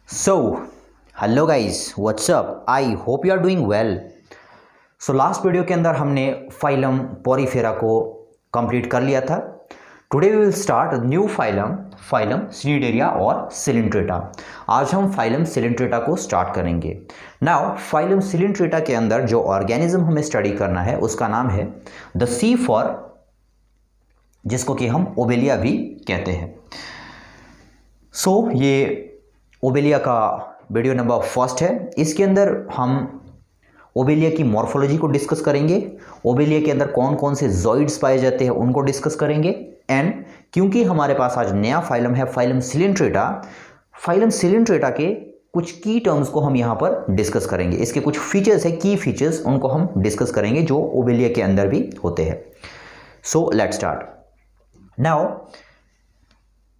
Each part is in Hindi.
So, hello guys, what's up? I hope you are doing well. So last video के अंदर हमने फाइलम पोरीफेरा को कंप्लीट कर लिया था. Today we will start new phylum cnidaria और सिलिंट्रेटा. आज हम फाइलम सिलिंट्रेटा को स्टार्ट करेंगे. नाउ फाइलम सिलिंट्रेटा के अंदर जो ऑर्गेनिज्म हमें स्टडी करना है उसका नाम है द सी फॉर, जिसको कि हम ओबेलिया भी कहते हैं. सो ये ओबेलिया का वीडियो नंबर फर्स्ट है. इसके अंदर हम ओबेलिया की मॉर्फोलॉजी को डिस्कस करेंगे. ओबेलिया के अंदर कौन कौन से जॉइड्स पाए जाते हैं उनको डिस्कस करेंगे. एंड क्योंकि हमारे पास आज नया फाइलम है फाइलम सिलिंट्रेटा के कुछ की टर्म्स को हम यहाँ पर डिस्कस करेंगे. इसके कुछ फीचर्स है, की फीचर्स, उनको हम डिस्कस करेंगे जो ओबेलिया के अंदर भी होते हैं. So let's start. नाउ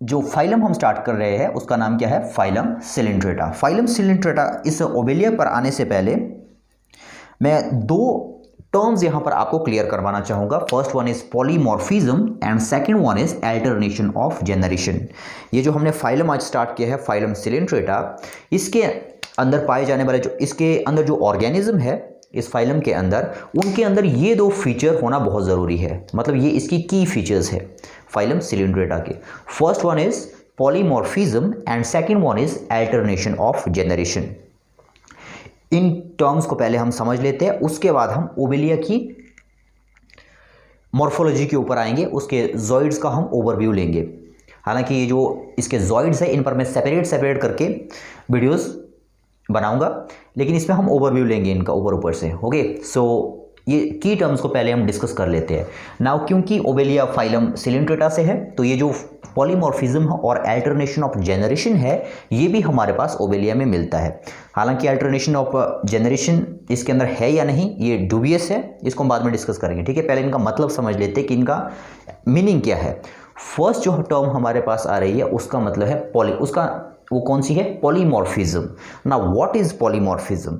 जो फाइलम हम स्टार्ट कर रहे हैं उसका नाम क्या है? फाइलम सिलिंट्रेटा. फाइलम सिलिंट्रेटा इस ओबेलिया पर आने से पहले मैं दो टर्म्स यहां पर आपको क्लियर करवाना चाहूंगा. First one is polymorphism and second one is alternation of generation. ये जो हमने फाइलम आज स्टार्ट किया है फाइलम सिलिंट्रेटा, इसके अंदर पाए जाने वाले जो इसके अंदर जो ऑर्गेनिज्म है इस फाइलम के अंदर, उनके अंदर ये दो फीचर होना बहुत ज़रूरी है. मतलब ये इसकी की फीचर्स है फाइलम सिलिंट्रेटा के. First one is polymorphism and second one is alternation of generation. In terms को पहले हम समझ लेते हैं, उसके बाद हम ओबेलिया की मॉर्फोलॉजी के ऊपर आएंगे. उसके जॉइड्स का हम ओवरव्यू लेंगे. हालांकि ये जो इसके जॉइड्स है इन पर मैं सेपरेट करके वीडियोस बनाऊंगा, लेकिन इसमें हम ओवरव्यू लेंगे इनका ऊपर से. ओके, सो ये की टर्म्स को पहले हम डिस्कस कर लेते हैं. नाउ क्योंकि ओबेलिया फाइलम सिलिंट्रेटा से है तो ये जो पॉलीमॉर्फिज्म और अल्टरनेशन ऑफ जनरेशन है ये भी हमारे पास ओबेलिया में मिलता है. हालांकि अल्टरनेशन ऑफ जनरेशन इसके अंदर है या नहीं ये डूबियस है, इसको हम बाद में डिस्कस करेंगे. ठीक है, पहले इनका मतलब समझ लेते हैं कि इनका मीनिंग क्या है. फर्स्ट जो टर्म हमारे पास आ रही है उसका मतलब है वो कौन सी है? Polymorphism. Now what is polymorphism?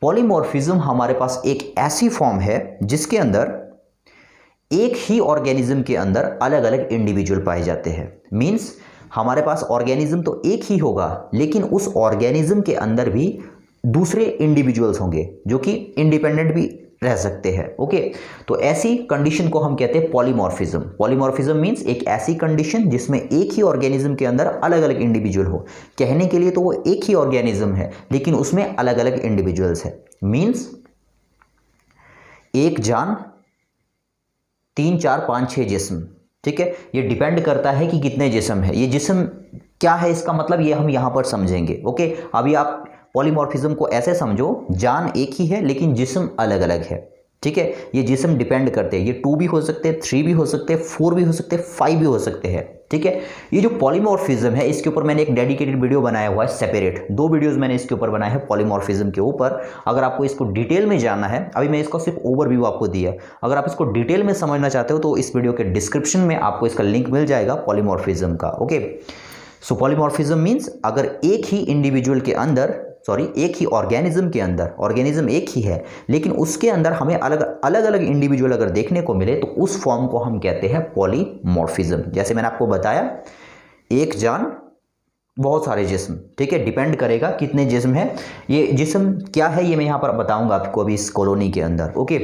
Polymorphism हमारे पास एक ऐसी फॉर्म है जिसके अंदर एक ही ऑर्गेनिज्म के अंदर अलग अलग इंडिविजुअल पाए जाते हैं. मींस हमारे पास ऑर्गेनिज्म तो एक ही होगा लेकिन उस ऑर्गेनिज्म के अंदर भी दूसरे इंडिविजुअल्स होंगे जो कि इंडिपेंडेंट भी रह सकते हैं. ओके, तो ऐसी कंडीशन को हम कहते हैं पॉलीमॉर्फिज्म. पॉलीमॉर्फिज्म मींस एक ऐसी कंडीशन जिसमें एक ही ऑर्गेनिज्म के अंदर अलग अलग इंडिविजुअल हो. कहने के लिए तो वो एक ही ऑर्गेनिज्म है लेकिन उसमें अलग अलग इंडिविजुअल्स है. मींस एक जान 3 4 5 6 जिस्म. ठीक है, ये डिपेंड करता है कि कितने जिस्म है. ये जिस्म क्या है इसका मतलब ये हम यहां पर समझेंगे. ओके, अभी आप पॉलीमॉर्फिज्म को ऐसे समझो, जान एक ही है लेकिन जिस्म अलग अलग है. ठीक है, ये जिस्म डिपेंड करते हैं. ये 2 भी हो सकते हैं, 3 भी हो सकते हैं, 4 भी हो सकते हैं, 5 भी हो सकते हैं. ठीक है, ये जो पॉलीमॉर्फिज्म है इसके ऊपर मैंने एक डेडिकेटेड वीडियो बनाया हुआ है सेपरेट. 2 वीडियोस मैंने इसके ऊपर बनाए हैं पॉलीमॉर्फिज्म के ऊपर. अगर आपको इसको डिटेल में जानना है, अभी मैं इसका सिर्फ ओवरव्यू आपको दिया. अगर आप इसको डिटेल में समझना चाहते हो तो इस वीडियो के डिस्क्रिप्शन में आपको इसका लिंक मिल जाएगा पॉलीमॉर्फिज्म का. ओके, सो पॉलीमॉर्फिज्म मीन्स अगर एक ही इंडिविजुअल के अंदर एक ही ऑर्गेनिज्म के अंदर, ऑर्गेनिज्म एक ही है लेकिन उसके अंदर हमें अलग इंडिविजुअल अगर देखने को मिले तो उस फॉर्म को हम कहते हैं पॉलीमॉर्फिज्म. जैसे मैंने आपको बताया, एक जान बहुत सारे जिस्म. ठीक है, डिपेंड करेगा कितने जिस्म है. ये जिस्म क्या है ये मैं यहाँ पर बताऊंगा आपको अभी इस कॉलोनी के अंदर. ओके,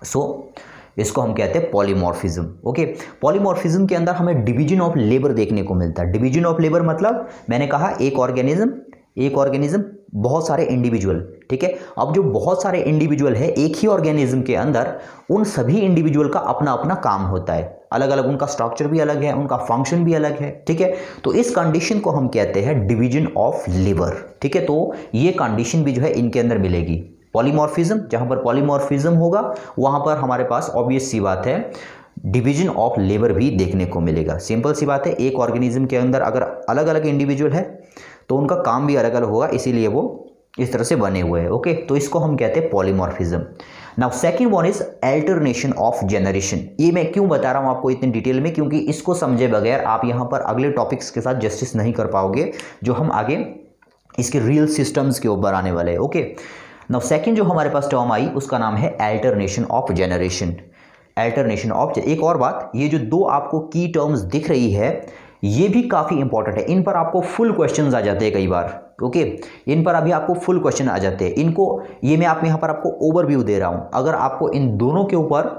सो इसको हम कहते हैं पॉलीमॉर्फिज्म. ओके, पॉलीमॉर्फिज्म के अंदर हमें डिवीजन ऑफ लेबर देखने को मिलता है. डिवीजन ऑफ लेबर मतलब मैंने कहा एक ऑर्गेनिज्म बहुत सारे इंडिविजुअल. ठीक है, अब जो बहुत सारे इंडिविजुअल है एक ही ऑर्गेनिज्म के अंदर, उन सभी इंडिविजुअल का अपना अपना काम होता है. अलग अलग उनका स्ट्रक्चर भी अलग है, उनका फंक्शन भी अलग है. ठीक है, तो इस कंडीशन को हम कहते हैं डिवीजन ऑफ लेबर. ठीक है, तो ये कंडीशन भी जो है इनके अंदर मिलेगी. पॉलीमॉर्फिज्म, जहां पर पॉलीमॉर्फिज्म होगा वहां पर हमारे पास ऑब्वियस सी बात है डिवीजन ऑफ लेबर भी देखने को मिलेगा. सिंपल सी बात है, एक ऑर्गेनिज्म के अंदर अगर अलग अलग इंडिविजुअल है तो उनका काम भी अलग अलग होगा, इसीलिए वो इस तरह से बने हुए हैं. ओके, तो इसको हम कहते हैं polymorphism. Now second one is alternation of generation. ये मैं क्यों बता रहा हूं आपको इतनी डिटेल में, क्योंकि इसको समझे बगैर आप यहां पर अगले टॉपिक्स के साथ जस्टिस नहीं कर पाओगे जो हम आगे इसके रियल सिस्टम्स के ऊपर आने वाले हैं. ओके, नाउ सेकंड जो हमारे पास टर्म आई उसका नाम है alternation of generation. Alternation of, एक और बात, ये जो दो आपको की टर्म्स दिख रही है ये भी काफ़ी इंपॉर्टेंट है, इन पर आपको फुल क्वेश्चंस आ जाते हैं कई बार। ओके, इन पर अभी आपको फुल क्वेश्चन आ जाते हैं। इनको ये मैं आप यहाँ पर आपको ओवरव्यू दे रहा हूँ। अगर आपको इन दोनों के ऊपर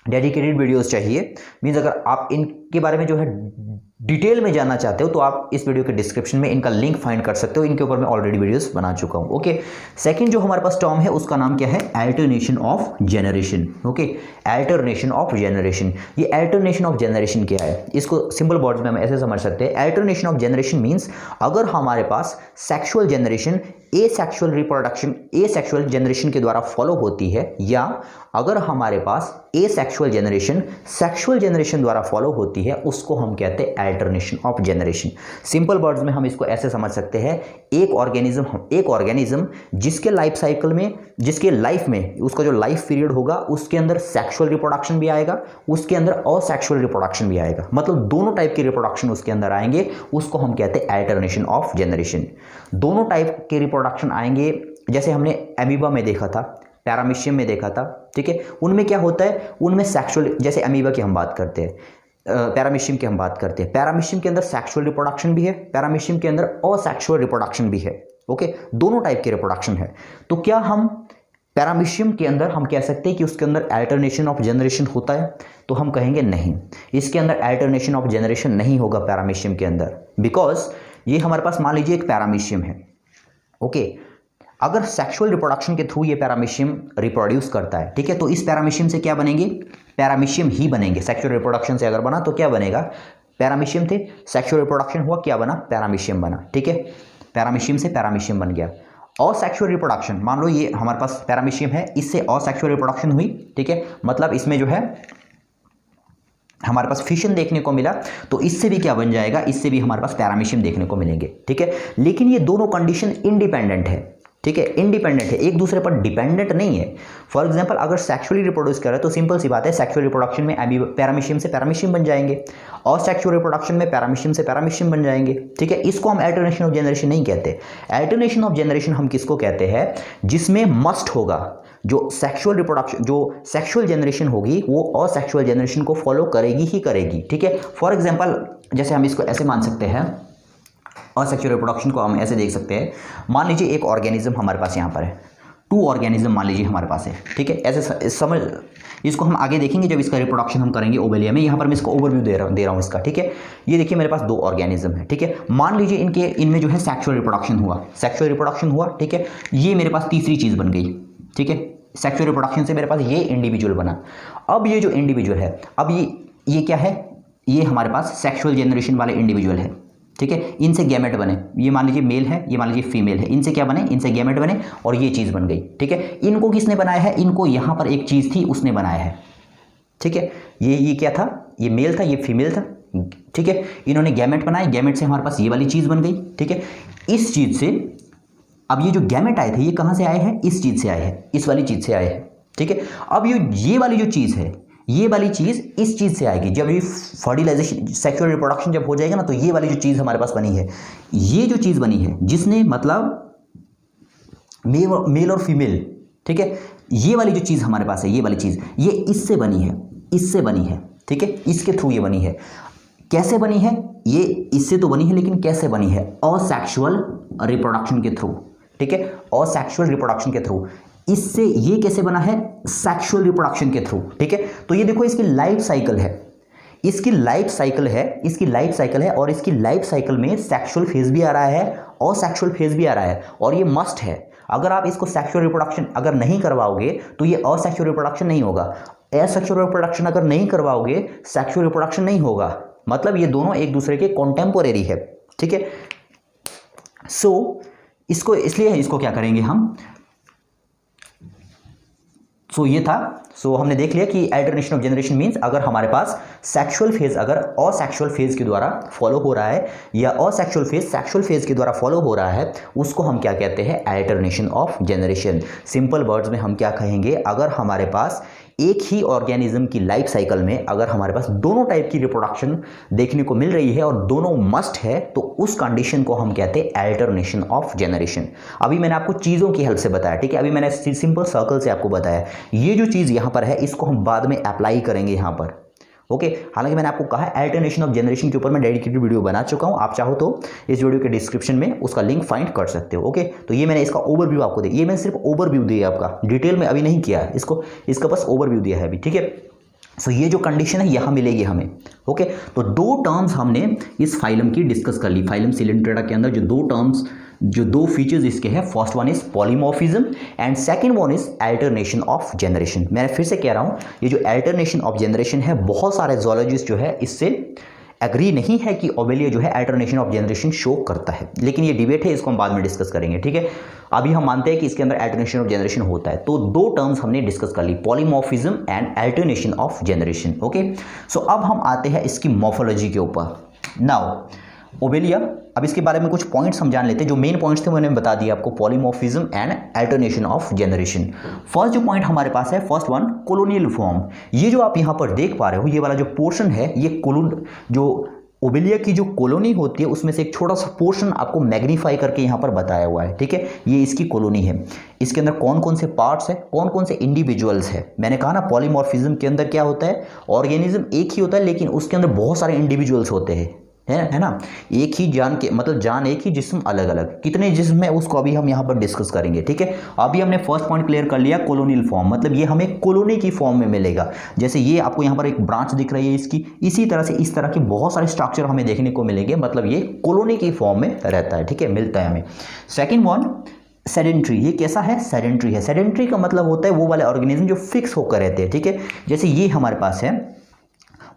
डेडिकेटेड वीडियोस चाहिए, मीन्स अगर आप इनके बारे में जो है डिटेल में जानना चाहते हो तो आप इस वीडियो के डिस्क्रिप्शन में इनका लिंक फाइंड कर सकते हो। इनके ऊपर मैं ऑलरेडी वीडियोस बना चुका हूं। ओके, सेकंड जो हमारे पास टर्म है उसका नाम क्या है? Alternation of generation. Okay, alternation of generation. ये अल्टरनेशन ऑफ जनरेशन क्या है? इसको सिंपल वर्ड्स में हम ऐसे समझ सकते हैं। अल्टरनेशन ऑफ जनरेशन मीन्स अगर हमारे पास sexual generation asexual reproduction asexual generation के द्वारा फॉलो होती है, या अगर हमारे पास एसेक्सुअल जनरेशन सेक्सुअल जनरेशन द्वारा फॉलो होती है, उसको हम कहते हैं alternation of generation. Simple words में हम इसको ऐसे समझ सकते हैं, एक ऑर्गेनिज्म जिसके लाइफ साइकिल में, जिसके लाइफ में उसका जो लाइफ पीरियड होगा उसके अंदर सेक्सुअल रिप्रोडक्शन भी आएगा, उसके अंदर असेक्सुअल रिप्रोडक्शन भी आएगा, मतलब दोनों टाइप के रिप्रोडक्शन उसके अंदर आएंगे, उसको हम कहते हैं अल्टरनेशन ऑफ जनरेशन। दोनों टाइप के रिप्रोडक्शन आएंगे, जैसे हमने अमीबा में देखा था, पैरामीशियम में देखा था, ठीक है। उनमें क्या होता है? उनमें सेक्सुअल, जैसे अमीबा की हम बात करते हैं, पैरामीशियम की हम बात करते हैं, पैरामीशियम के अंदर सेक्सुअल रिप्रोडक्शन भी है, पैरामीशियम के अंदर असेक्सुअल रिप्रोडक्शन भी है। ओके, दोनों टाइप के रिप्रोडक्शन है। तो क्या हम पैरामीशियम के अंदर हम कह सकते हैं कि उसके अंदर अल्टरनेशन ऑफ जनरेशन होता है? तो हम कहेंगे नहीं, इसके अंदर अल्टरनेशन ऑफ जनरेशन नहीं होगा पैरामीशियम के अंदर, बिकॉज ये हमारे पास मान लीजिए एक पैरामीशियम है। ओके, अगर सेक्सुअल रिप्रोडक्शन के थ्रू ये पैरामीशियम रिप्रोड्यूस करता है, ठीक है, तो इस पैरामीशियम से क्या बनेंगे? पैरामीशियम ही बनेंगे। सेक्सुअल रिप्रोडक्शन से अगर बना तो क्या बनेगा? पैरामीशियम थे, सेक्सुअल रिप्रोडक्शन हुआ, क्या बना? पैरामीशियम बना, ठीक है। पैरामीशियम से पैरामीशियम बन गया। असेक्सुअल रिप्रोडक्शन, मान लो ये हमारे पास पैरामीशियम है, इससे असेक्सुअल रिप्रोडक्शन हुई, ठीक है, मतलब इसमें जो है हमारे पास फिशन देखने को मिला, तो इससे भी क्या बन जाएगा? इससे भी हमारे पास पैरामीशियम देखने को मिलेंगे, ठीक है। लेकिन ये दोनों कंडीशन इंडिपेंडेंट है, ठीक है, इंडिपेंडेंट है, एक दूसरे पर डिपेंडेंट नहीं है। फॉर एग्जांपल अगर सेक्सुअली रिप्रोड्यूस कर रहा है तो सिंपल सी बात है, सेक्सुअल रिप्रोडक्शन में पैरामीशियम से पैरामीशियम बन जाएंगे, और सेक्सुअल रिप्रोडक्शन में पैरामीशियम से पैरामीशियम बन जाएंगे, ठीक है। इसको हम अल्टरनेशन ऑफ जनरेशन नहीं कहते। अल्टरनेशन ऑफ जनरेशन हम किसको कहते हैं? जिसमें मस्ट होगा, जो सेक्सुअल रिप्रोडक्शन, जो सेक्सुअल जनरेशन होगी वो असेक्सुअल जनरेशन को फॉलो करेगी ही करेगी, ठीक है। फॉर एग्जांपल जैसे हम इसको ऐसे मान सकते हैं, असेक्सुअल रिप्रोडक्शन को हम ऐसे देख सकते हैं, मान लीजिए एक ऑर्गेनिज्म हमारे पास यहाँ पर है, 2 ऑर्गेनिज्म मान लीजिए हमारे पास है, ठीक है। ऐसे समझ, इसको हम आगे देखेंगे जब इसका रिप्रोडक्शन हम करेंगे ओवेलिया में। यहाँ पर मैं इसको ओवरव्यू दे रहा हूँ इसका, ठीक है। ये देखिए मेरे पास 2 ऑर्गेनिज्म है, ठीक है। मान लीजिए इनमें जो है सेक्सुअल रिप्रोडक्शन हुआ, ठीक है। ये मेरे पास तीसरी चीज़ बन गई, ठीक है। सेक्सुअल रिप्रोडक्शन से मेरे पास ये इंडिविजुअल बना। अब ये जो इंडिविजुअल है, अब ये क्या है? ये हमारे पास सेक्सुअल जनरेशन वाले इंडिविजुअल है, ठीक है। इनसे गैमेट बने, ये मान लीजिए मेल है, ये मान लीजिए फीमेल है, इनसे क्या बने? इनसे गैमेट बने और ये चीज़ बन गई, ठीक है। इनको किसने बनाया है? इनको यहाँ पर एक चीज़ थी उसने बनाया है, ठीक है। ये क्या था? ये मेल था, ये फीमेल था, ठीक है। इन्होंने गैमेट बनाए, गैमेट से हमारे पास ये वाली चीज़ बन गई, ठीक है। इस चीज़ से अब ये जो गैमेट आए थे ये कहाँ से आए हैं? इस चीज़ से आए हैं, इस वाली चीज़ से आए हैं, ठीक है। अब ये वाली जो चीज़ है, ये वाली चीज़ इस चीज़ से आएगी। जब ये फर्टिलाइजेशन, सेक्सुअल रिप्रोडक्शन जब हो जाएगा ना, तो ये वाली जो चीज़ हमारे पास बनी है, ये जो चीज़ बनी है जिसने मतलब मेल और फीमेल, ठीक है, ये वाली जो चीज़ हमारे पास है, ये वाली चीज़, ये इससे बनी है, ठीक है, इसके थ्रू ये बनी है। कैसे बनी है? ये इससे तो बनी है, लेकिन कैसे बनी है? असेक्सुअल रिप्रोडक्शन के थ्रू, ठीक है, असेक्सुअल रिप्रोडक्शन के थ्रू। इससे ये कैसे बना है? सेक्सुअल रिप्रोडक्शन के थ्रू, ठीक है। तो ये देखो इसकी लाइफ साइकिल है, और इसकी लाइफ साइकिल में सेक्सुअल फेज भी आ रहा है और सेक्सुअल फेज भी आ रहा है, और ये मस्ट है। अगर आप इसको सेक्सुअल रिप्रोडक्शन अगर नहीं करवाओगे तो ये असेक्सुअल रिप्रोडक्शन नहीं होगा, एसेक्सुअल रिप्रोडक्शन अगर नहीं करवाओगे सेक्सुअल रिप्रोडक्शन नहीं होगा, मतलब ये दोनों एक दूसरे के कॉन्टेम्पोरेरी है, ठीक है। सो इसको क्या करेंगे हम? ये था। हमने देख लिया कि अल्टरनेशन ऑफ जनरेशन मींस अगर हमारे पास सेक्सुअल फेज अगर असेक्सुअल फेज के द्वारा फॉलो हो रहा है, या असेक्सुअल फेज सेक्सुअल फेज के द्वारा फॉलो हो रहा है, उसको हम क्या कहते हैं? Alternation of generation. Simple words में हम क्या कहेंगे? अगर हमारे पास एक ही ऑर्गेनिज्म की लाइफ साइकिल में अगर हमारे पास दोनों टाइप की रिप्रोडक्शन देखने को मिल रही है और दोनों मस्ट है, तो उस कंडीशन को हम कहते हैं अल्टरनेशन ऑफ जनरेशन। अभी मैंने आपको चीज़ों की हेल्प से बताया, ठीक है। अभी मैंने सिंपल सर्कल से आपको बताया। ये जो चीज़ यहाँ पर है इसको हम बाद में अप्लाई करेंगे यहाँ पर, ओके। हालांकि मैंने आपको कहा अल्टरनेशन ऑफ जनरेशन के ऊपर मैं डेडिकेटेड वीडियो बना चुका हूं, आप चाहो तो इस वीडियो के डिस्क्रिप्शन में उसका लिंक फाइंड कर सकते हो। ओके, तो ये मैंने इसका ओवरव्यू आपको दिया, ये मैंने सिर्फ ओवरव्यू दिया आपका, डिटेल में अभी नहीं किया है इसको, इसका बस ओवरव्यू दिया है अभी, ठीक है। सो ये जो कंडीशन है यहाँ मिलेगी हमें। ओके, तो दो टर्म्स हमने इस फाइलम की डिस्कस कर ली। फाइलम सिलेंट्रेटा के अंदर जो दो टर्म्स, जो दो फीचर्स इसके हैं, first one is polymorphism and second one is alternation of generation. मैं फिर से कह रहा हूँ, ये जो अल्टरनेशन ऑफ जनरेशन है, बहुत सारे जोलॉजिस्ट जो है इससे एग्री नहीं है कि ओबेलिया जो है अल्टरनेशन ऑफ जनरेशन शो करता है, लेकिन ये डिबेट है, इसको हम बाद में डिस्कस करेंगे, ठीक है। अभी हम मानते हैं कि इसके अंदर अल्टरनेशन ऑफ जनरेशन होता है। तो दो टर्म्स हमने डिस्कस कर ली, polymorphism and alternation of generation. Okay, so अब हम आते हैं इसकी मॉर्फोलॉजी के ऊपर। नाउ ओबेलिया, अब इसके बारे में कुछ पॉइंट्स हम जान लेते हैं। जो मेन पॉइंट्स थे मैंने बता दिया आपको, polymorphism and alternation of generation. First जो पॉइंट हमारे पास है, फर्स्ट वन कॉलोनियल फॉर्म। ये जो आप यहाँ पर देख पा रहे हो, ये वाला जो पोर्शन है, ये जो ओबेलिया की जो कॉलोनी होती है उसमें से एक छोटा सा पोर्शन आपको मैग्नीफाई करके यहाँ पर बताया हुआ है, ठीक है। ये इसकी कॉलोनी है, इसके अंदर कौन कौन से पार्ट्स है, कौन कौन से इंडिविजुअल्स है। मैंने कहा ना पॉलीमॉर्फिज्म के अंदर क्या होता है, ऑर्गेनिज्म एक ही होता है लेकिन उसके अंदर बहुत सारे इंडिविजुअल्स होते हैं, है ना। एक ही जान के मतलब जान एक ही, जिस्म अलग अलग। कितने जिस्म है उसको अभी हम यहाँ पर डिस्कस करेंगे, ठीक है। अभी हमने फर्स्ट पॉइंट क्लियर कर लिया, कॉलोनियल फॉर्म, मतलब ये हमें कॉलोनी की फॉर्म में मिलेगा। जैसे ये आपको यहाँ पर एक ब्रांच दिख रही है इसकी, इसी तरह से इस तरह के बहुत सारे स्ट्रक्चर हमें देखने को मिलेंगे, मतलब ये कॉलोनी की फॉर्म में रहता है, ठीक है, मिलता है हमें। Second one sedentary. ये कैसा है, सेडेंट्री है। सेडेंट्री का मतलब होता है वो वाले ऑर्गेनिज्म जो फिक्स होकर रहते हैं, ठीक है। जैसे ये हमारे पास है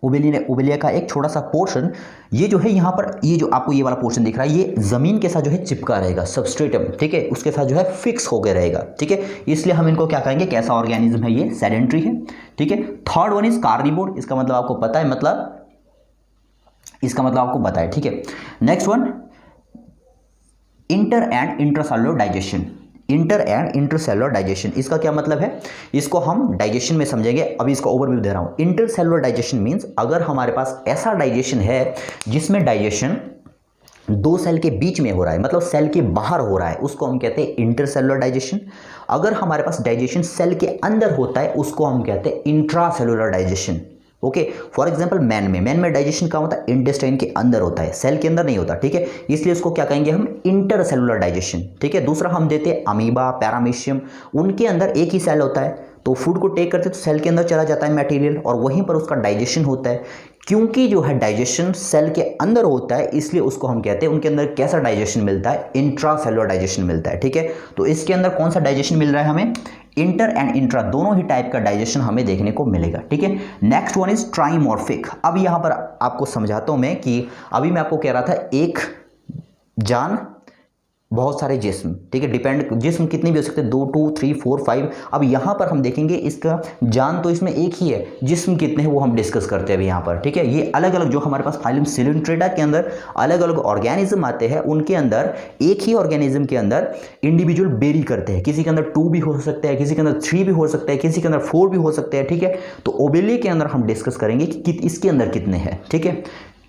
ओबेलिया का एक छोटा सा पोर्शन, ये जो है यहाँ पर, ये जो आपको ये वाला पोर्शन दिख रहा है, ये जमीन के साथ जो है चिपका रहेगा, सबस्ट्रेटम, ठीक है, उसके साथ जो है फिक्स होकर रहेगा, ठीक है। इसलिए हम इनको क्या कहेंगे, कैसा ऑर्गेनिज्म है, ये सेडेंट्री है, ठीक है। Third one is carnivore. इसका मतलब आपको पता है, इसका मतलब आपको पता है, ठीक है। Next one inter and intracellular digestion. Inter and intercellular digestion, इसका क्या मतलब है, इसको हम डाइजेशन में समझेंगे। अभी इसका ओवरव्यू दे रहा हूं। इंटरसेलुलर डाइजेशन मींस अगर हमारे पास ऐसा डाइजेशन है जिसमें डाइजेशन दो सेल के बीच में हो रहा है, मतलब सेल के बाहर हो रहा है, उसको हम कहते हैं इंटरसेलुलर डाइजेशन। अगर हमारे पास डाइजेशन सेल के अंदर होता है, उसको हम कहते हैं intracellular digestion. Okay, for example man में डाइजेशन क्या होता है, इंटेस्टाइन के अंदर होता है, सेल के अंदर नहीं होता, ठीक है। इसलिए उसको क्या कहेंगे हम, इंटरसेलुलर डाइजेशन, ठीक है। दूसरा हम देते हैं अमीबा, पैरामीशियम, उनके अंदर एक ही सेल होता है, तो फूड को टेक करते तो सेल के अंदर चला जाता है मटेरियल, और वहीं पर उसका डाइजेशन होता है। क्योंकि जो है डाइजेशन सेल के अंदर होता है, इसलिए उसको हम कहते हैं, उनके अंदर कैसा डाइजेशन मिलता है, इंट्रासेलुलर डाइजेशन मिलता है, ठीक है। तो इसके अंदर कौन सा डाइजेशन मिल रहा है हमें, इंटर एंड इंट्रा, दोनों ही टाइप का डाइजेशन हमें देखने को मिलेगा, ठीक है। Next one is trimorphic. अब यहां पर आपको समझाता हूं मैं कि अभी मैं आपको कह रहा था एक जान बहुत सारे जिस्म, ठीक है, डिपेंड, जिस्म कितने भी हो सकते हैं, 2 2 3 4 5। अब यहाँ पर हम देखेंगे इसका जान तो इसमें एक ही है, जिस्म कितने हैं वो हम डिस्कस करते हैं अभी यहाँ पर, ठीक है। ये अलग अलग जो हमारे पास फाइलम सिलेंट्रेटा के अंदर अलग अलग ऑर्गेनिज्म आते हैं, उनके अंदर एक ही ऑर्गेनिज्म के अंदर इंडिविजुअल वेरी करते हैं। किसी के अंदर 2 भी हो सकते हैं, किसी के अंदर 3 भी हो सकते हैं, किसी के अंदर 4 भी हो सकते हैं, ठीक है। तो ओबेलिया के अंदर हम डिस्कस करेंगे कि इसके अंदर कितने हैं, ठीक है।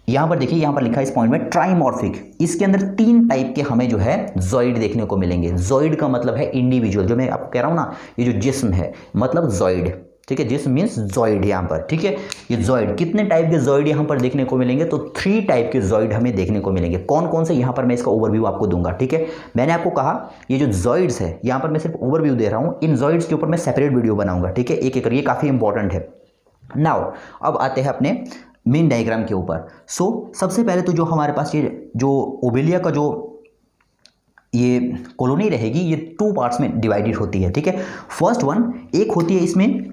यहां पर देखिए, यहां पर लिखा है इस पॉइंट में ट्राइमॉर्फिक। इसके अंदर 3 टाइप के हमें जो है जॉइड देखने को मिलेंगे। जॉइड का मतलब है इंडिविजुअल, जो मैं आपको कह रहा हूं ना, ये जो जिस्म है मतलब जॉइड, ठीक है। जिस्म मींस जॉइड यहां पर, ठीक है। ये जॉइड, कितने टाइप के जॉइड यहां पर देखने को मिलेंगे, तो 3 टाइप के जॉइड हमें देखने को मिलेंगे। कौन कौन से, यहां पर मैं इसका ओवरव्यू आपको दूंगा, ठीक है। मैंने आपको कहा ये जो जॉइड्स है, यहां पर मैं सिर्फ ओवरव्यू दे रहा हूं, इन जॉइड्स के ऊपर मैं सेपरेट वीडियो बनाऊंगा, ठीक है, एक एक, ये काफी इंपॉर्टेंट है। नाउ अब आते हैं अपने मेन डायग्राम के ऊपर। सो सबसे पहले तो जो हमारे पास ये जो ओबेलिया का जो ये कॉलोनी रहेगी, ये 2 पार्ट्स में डिवाइडेड होती है, ठीक है। फर्स्ट वन, एक होती है इसमें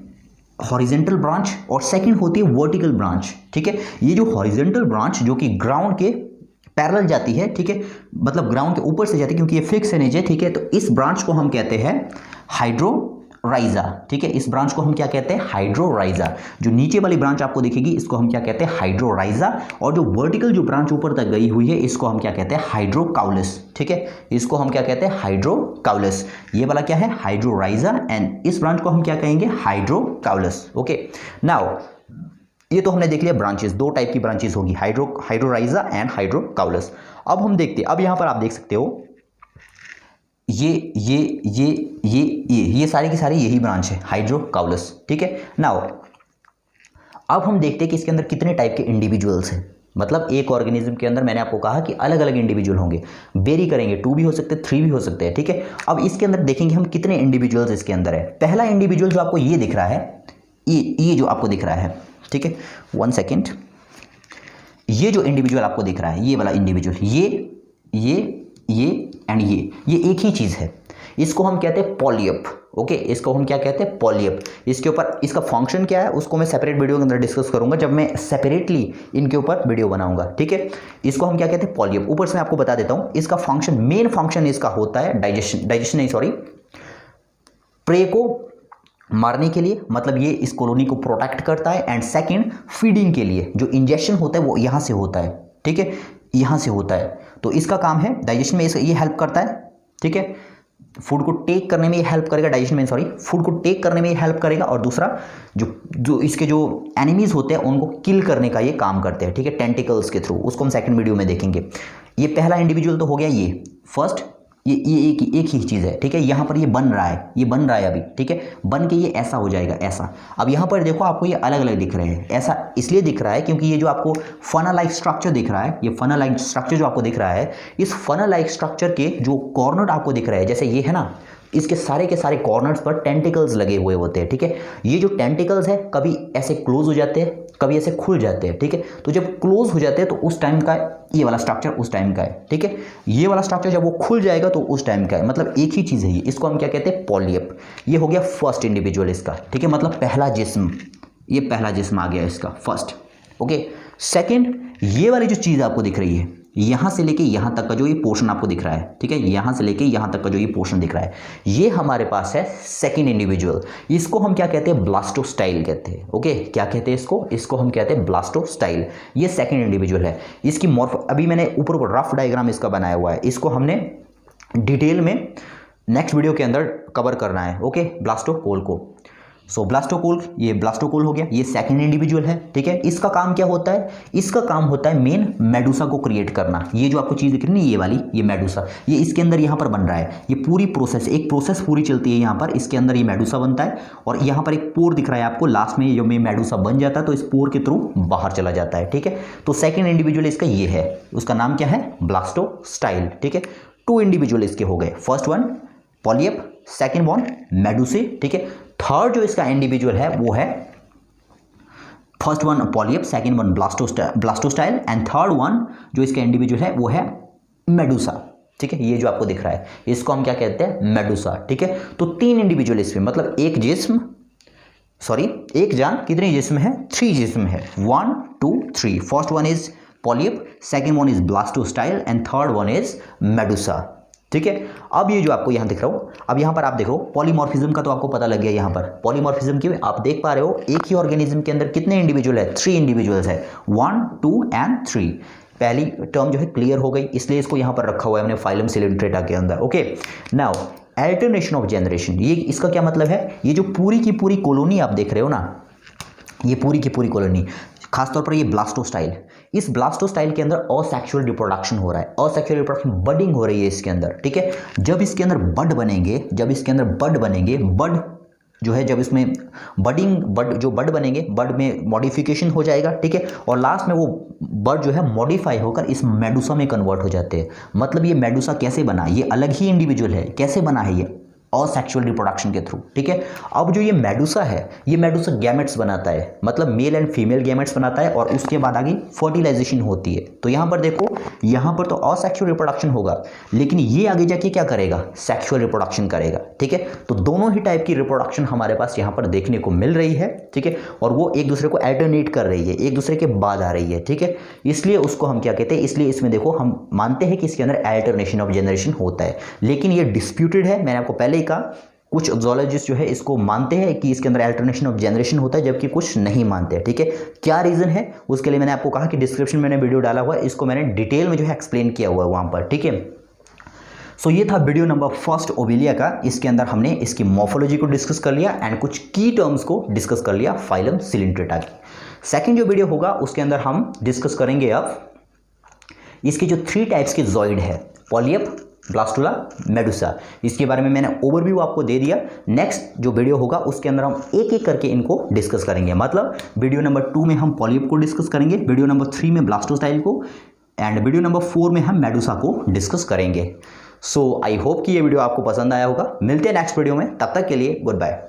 हॉरिजेंटल ब्रांच और सेकंड होती है वर्टिकल ब्रांच, ठीक है। ये जो हॉरिजेंटल ब्रांच जो कि ग्राउंड के पैरेलल जाती है, ठीक है, मतलब ग्राउंड के ऊपर से जाती है, क्योंकि ये फिक्स है नीचे, ठीक है। तो इस ब्रांच को हम कहते हैं हाइड्रोराइजा, ठीक है। इस ब्रांच को हम क्या कहते हैं, हाइड्रोराइजा। जो नीचे वाली ब्रांच आपको दिखेगी, इसको हम क्या कहते हैं, हाइड्रोराइजा। और जो वर्टिकल जो ब्रांच ऊपर तक गई हुई है, इसको हम क्या कहते हैं, हाइड्रोकाउलस, ठीक है। इसको हम क्या कहते हैं, हाइड्रोकाउलस। ये वाला क्या है, हाइड्रोराइजा, एंड इस ब्रांच को हम क्या कहेंगे, हाइड्रोकाउलस। ओके, नाउ ये तो हमने देख लिया ब्रांचेस, 2 टाइप की ब्रांचेस होगी, हाइड्रोराइजा एंड हाइड्रोकाउलस। अब हम देखते हैं, अब यहां पर आप देख सकते हो ये सारी की सारी यही ब्रांच है, हाइड्रोकाउलस, ठीक है। नाउ अब हम देखते हैं कि इसके अंदर कितने टाइप के इंडिविजुअल्स हैं। मतलब एक ऑर्गेनिज्म के अंदर मैंने आपको कहा कि अलग अलग इंडिविजुअल होंगे, वेरी करेंगे, 2 भी हो सकते हैं, 3 भी हो सकते हैं, ठीक है। अब इसके अंदर देखेंगे हम कितने इंडिविजुअल्स इसके अंदर है। पहला इंडिविजुअल जो आपको ये दिख रहा है, ये जो आपको दिख रहा है, ठीक है, 1 सेकेंड, ये जो इंडिविजुअल आपको दिख रहा है, ये वाला इंडिविजुअल, ये एंड ये एक ही चीज़ है। इसको हम कहते हैं पॉलीप। ओके, इसको हम क्या कहते हैं, पॉलीप। इसके ऊपर इसका फंक्शन क्या है उसको मैं सेपरेट वीडियो के अंदर डिस्कस करूंगा, जब मैं सेपरेटली इनके ऊपर वीडियो बनाऊंगा, ठीक है। इसको हम क्या कहते हैं, पॉलीप। ऊपर से मैं आपको बता देता हूं, इसका फंक्शन, मेन फंक्शन इसका होता है डाइजेशन नहीं, सॉरी, प्रे को मारने के लिए, मतलब ये इस कॉलोनी को प्रोटेक्ट करता है। एंड सेकंड, फीडिंग के लिए जो इंजेक्शन होता है वो यहाँ से होता है, ठीक है, यहाँ से होता है। तो इसका काम है डाइजेशन में, ये हेल्प करता है, ठीक है। फूड को टेक करने में ये हेल्प करेगा, डाइजेशन में, सॉरी, फूड को टेक करने में ये हेल्प करेगा। और दूसरा, जो इसके जो एनिमीज होते हैं उनको किल करने का ये काम करते हैं, ठीक है, टेंटिकल्स के थ्रू। उसको हम सेकंड वीडियो में देखेंगे। ये पहला इंडिविजुअल तो हो गया, ये फर्स्ट, ये एक ही चीज़ है, ठीक है। यहाँ पर ये बन रहा है, ये बन रहा है अभी, ठीक है, बन के ये ऐसा हो जाएगा, ऐसा। अब यहाँ पर देखो आपको ये अलग अलग दिख रहे हैं। ऐसा इसलिए दिख रहा है क्योंकि ये जो आपको फनल लाइक स्ट्रक्चर दिख रहा है, ये फनल लाइक स्ट्रक्चर जो आपको दिख रहा है, इस फनल लाइक स्ट्रक्चर के जो कॉर्नर आपको दिख रहे हैं, जैसे ये है ना, इसके सारे के सारे कॉर्नर्स पर टेंटिकल्स लगे हुए होते हैं, ठीक है। ये जो टेंटिकल्स है कभी ऐसे क्लोज हो जाते हैं, कभी ऐसे खुल जाते हैं, ठीक है। तो जब क्लोज हो जाते हैं तो उस टाइम का ये वाला स्ट्रक्चर उस टाइम का है, ठीक है। ये वाला स्ट्रक्चर जब वो खुल जाएगा तो उस टाइम का है, मतलब एक ही चीज़ है ये। इसको हम क्या कहते हैं, पॉलीप। ये हो गया फर्स्ट इंडिविजुअल इसका, ठीक है, मतलब पहला जिस्म, ये पहला जिस्म आ गया इसका, फर्स्ट। ओके, सेकेंड, ये वाली जो चीज़ आपको दिख रही है, यहाँ से लेके यहाँ तक का जो ये पोर्शन आपको दिख रहा है, ठीक है, यहाँ से लेके यहाँ तक का जो ये पोर्शन दिख रहा है, ये हमारे पास है सेकंड इंडिविजुअल। इसको हम क्या कहते हैं, ब्लास्टोस्टाइल कहते हैं। ओके, क्या कहते हैं इसको हम कहते हैं ब्लास्टोस्टाइल। ये सेकंड इंडिविजुअल है। इसकी अभी मैंने ऊपर रफ डायग्राम इसका बनाया हुआ है, इसको हमने डिटेल में नेक्स्ट वीडियो के अंदर कवर करना है। ओके, ब्लास्टोकोल को। सो ब्लास्टोकोल, ये ब्लास्टोकोल हो गया, ये सेकंड इंडिविजुअल है, ठीक है। इसका काम क्या होता है, इसका काम होता है मेन मेडुसा को क्रिएट करना। ये जो आपको चीज़ दिख रही है ये वाली, ये मेडुसा, ये इसके अंदर यहाँ पर बन रहा है। ये पूरी प्रोसेस, एक प्रोसेस पूरी चलती है यहाँ पर, इसके अंदर ये मेडुसा बनता है। और यहाँ पर एक पोर दिख रहा है आपको, लास्ट में जो में मेडुसा बन जाता है तो इस पोर के थ्रू बाहर चला जाता है, ठीक है। तो सेकेंड इंडिविजुअल इसका ये है, उसका नाम क्या है, ब्लास्टोस्टाइल, ठीक है। 2 इंडिविजुअल इसके हो गए, first one polyp, second one medusae, ठीक है। थर्ड जो इसका इंडिविजुअल है वो है, first one polyp, second one blastostyle and third one जो इसका इंडिविजुअल है वो है मेडुसा, ठीक है। ये जो आपको दिख रहा है इसको हम क्या कहते हैं, मेडुसा, ठीक है। तो 3 इंडिविजुअल इसमें, मतलब एक जिस्म, सॉरी एक जान, कितने जिस्म है, 3 जिस्म है, 1 2 3। First one is polyp, second one is blastostyle and third one is medusa, ठीक है। अब ये जो आपको यहाँ दिख रहा हो, अब यहाँ पर आप देख रहे हो पॉलीमॉर्फिज्म का तो आपको पता लग गया। यहाँ पर पॉलीमॉर्फिज्म की आप देख पा रहे हो, एक ही ऑर्गेनिज्म के अंदर कितने इंडिविजुअल है, 3 इंडिविजुअल्स है, 1 2 एंड 3। पहली टर्म जो है क्लियर हो गई, इसलिए इसको यहाँ पर रखा हुआ है हमने फाइलम सिलिंड्रेटा के अंदर। Okay, now alternation of generation, ये इसका क्या मतलब है, ये जो पूरी की पूरी कॉलोनी आप देख रहे हो ना, ये पूरी की पूरी कॉलोनी, खासतौर पर ये ब्लास्टोस्टाइल, इस ब्लास्टोस्टाइल के अंदर असेक्सुअल रिप्रोडक्शन हो रहा है, असेक्सुअल रिप्रोडक्शन, बडिंग हो रही है इसके अंदर, ठीक है। जब इसके अंदर बड बनेंगे, बड जो है, जब इसमें बड बनेंगे, बड में मॉडिफिकेशन हो जाएगा, ठीक है। और लास्ट में वो बड जो है मॉडिफाई होकर इस मेडुसा में कन्वर्ट हो जाते हैं। मतलब ये मेडुसा कैसे बना, ये अलग ही इंडिविजुअल है, कैसे बना है ये, असेक्सुअल रिप्रोडक्शन के थ्रू, ठीक है। अब जो ये मेडुसा है, ये मेडुसा गैमेट्स बनाता है, मतलब मेल एंड फीमेल गैमेट्स बनाता है, और उसके बाद आगे फर्टिलाइजेशन होती है। तो यहाँ पर देखो, यहाँ पर तो असेक्सुअल रिप्रोडक्शन होगा, लेकिन ये आगे जाके क्या करेगा, सेक्सुअल रिप्रोडक्शन करेगा, ठीक है। तो दोनों ही टाइप की रिप्रोडक्शन हमारे पास यहाँ पर देखने को मिल रही है, ठीक है। और वो एक दूसरे को अल्टरनेट कर रही है, एक दूसरे के बाद आ रही है, ठीक है। इसलिए उसको हम क्या कहते हैं, इसलिए इसमें देखो हम मानते हैं कि इसके अंदर अल्टरनेशन ऑफ जनरेशन होता है, लेकिन ये डिस्प्यूटेड है। मैंने आपको पहले ही कहा, कुछ ज़ूलॉजिस्ट जो है इसको मानते हैं कि इसके अंदर अल्टरनेशन ऑफ जनरेशन होता है, जबकि कुछ नहीं मानते हैं, ठीक है। क्या रीज़न है उसके लिए मैंने आपको कहा कि डिस्क्रिप्शन में मैंने वीडियो डाला हुआ है, इसको मैंने डिटेल में जो है एक्सप्लेन किया हुआ है वहाँ पर, ठीक है। सो ये था वीडियो नंबर फर्स्ट ओवेलिया का। इसके अंदर हमने इसकी मॉर्फोलॉजी को डिस्कस कर लिया एंड कुछ की टर्म्स को डिस्कस कर लिया फाइलम सिलिंड्रेटा की। सेकेंड जो वीडियो होगा उसके अंदर हम डिस्कस करेंगे अब इसके जो 3 टाइप्स के जॉइड है, पॉलीप, ब्लास्टुला मेडुसा। इसके बारे में मैंने ओवरव्यू आपको दे दिया। नेक्स्ट जो वीडियो होगा उसके अंदर हम एक एक करके इनको डिस्कस करेंगे। मतलब वीडियो नंबर 2 में हम पॉलीप को डिस्कस करेंगे, वीडियो नंबर 3 में ब्लास्टोस्टाइल को, एंड वीडियो नंबर 4 में हम मेडुसा को डिस्कस करेंगे। सो आई होप कि ये वीडियो आपको पसंद आया होगा। मिलते हैं नेक्स्ट वीडियो में, तब तक के लिए गुड बाय।